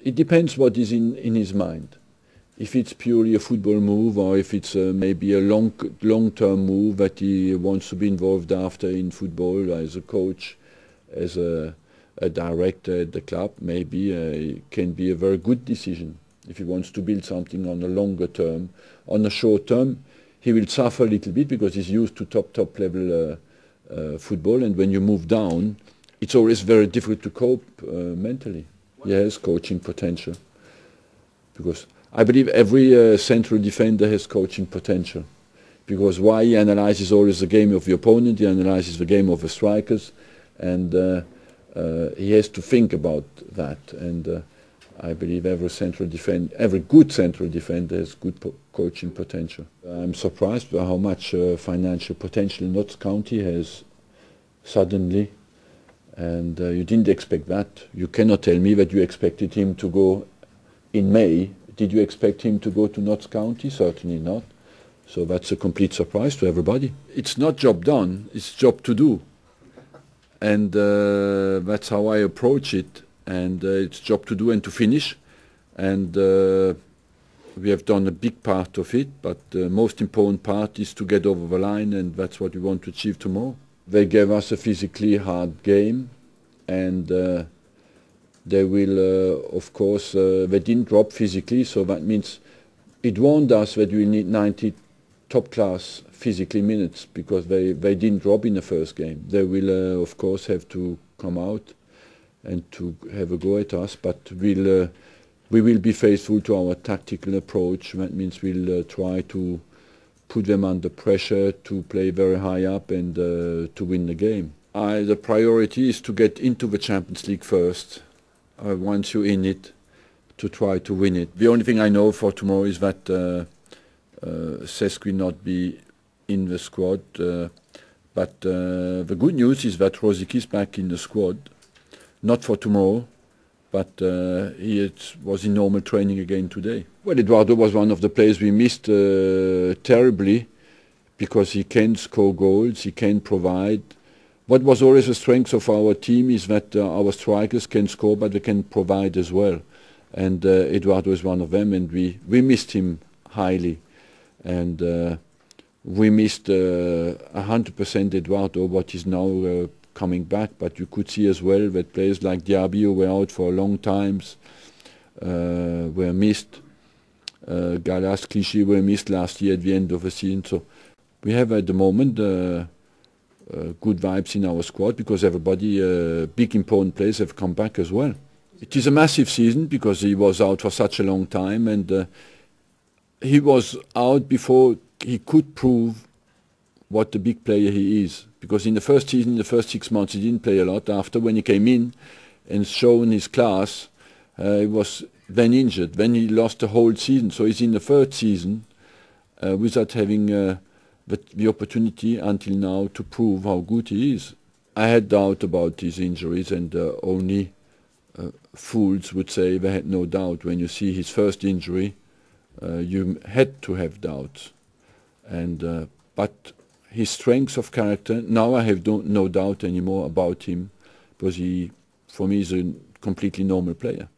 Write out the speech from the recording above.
It depends what is in his mind. If it's purely a football move, or if it's maybe a long-term move that he wants to be involved after in football as a coach, as a director at the club, maybe it can be a very good decision. If he wants to build something on a longer term, on a short term, he will suffer a little bit because he's used to top level football, and when you move down, it's always very difficult to cope mentally. He has coaching potential, because I believe every central defender has coaching potential, because why he analyzes always the game of the opponent, he analyzes the game of the strikers, and he has to think about that. And I believe every good central defender has good coaching potential. I'm surprised by how much financial potential Notts County has suddenly, and you didn't expect that. You cannot tell me that you expected him to go in May. Did you expect him to go to Notts County? Certainly not. So that's a complete surprise to everybody. It's not job done, it's job to do. And that's how I approach it. And it's job to do and to finish. And we have done a big part of it, but the most important part is to get over the line, and that's what we want to achieve tomorrow. They gave us a physically hard game, and they will, of course, they didn't drop physically, so that means it warned us that we need 90 top-class physically minutes, because they didn't drop in the first game. They will, of course, have to come out and to have a go at us, but we will be faithful to our tactical approach. That means we'll try to put them under pressure, to play very high up, and to win the game. The priority is to get into the Champions League first. Once you're in it, to try to win it. The only thing I know for tomorrow is that Cesc will not be in the squad, but the good news is that Rosicky is back in the squad. Not for tomorrow, but he was in normal training again today. Well, Eduardo was one of the players we missed terribly, because he can score goals, he can provide. What was always a strength of our team is that our strikers can score, but they can provide as well. And Eduardo is one of them, and we missed him highly. And we missed 100% Eduardo, what is now coming back, but you could see as well that players like Diaby, who were out for long times, were missed. Gallas, Clichy were missed last year at the end of the season. So we have at the moment good vibes in our squad, because everybody, big important players, have come back as well. It is a massive season because he was out for such a long time, and he was out before he could prove what the big player he is. Because in the first season, the first 6 months, he didn't play a lot. After, when he came in and shown his class, he was then injured. Then he lost the whole season. So he's in the third season without having the opportunity until now to prove how good he is. I had doubt about his injuries, and only fools would say they had no doubt. When you see his first injury, you had to have doubts. And but his strengths of character, now I have no doubt anymore about him, because he, for me, is a completely normal player.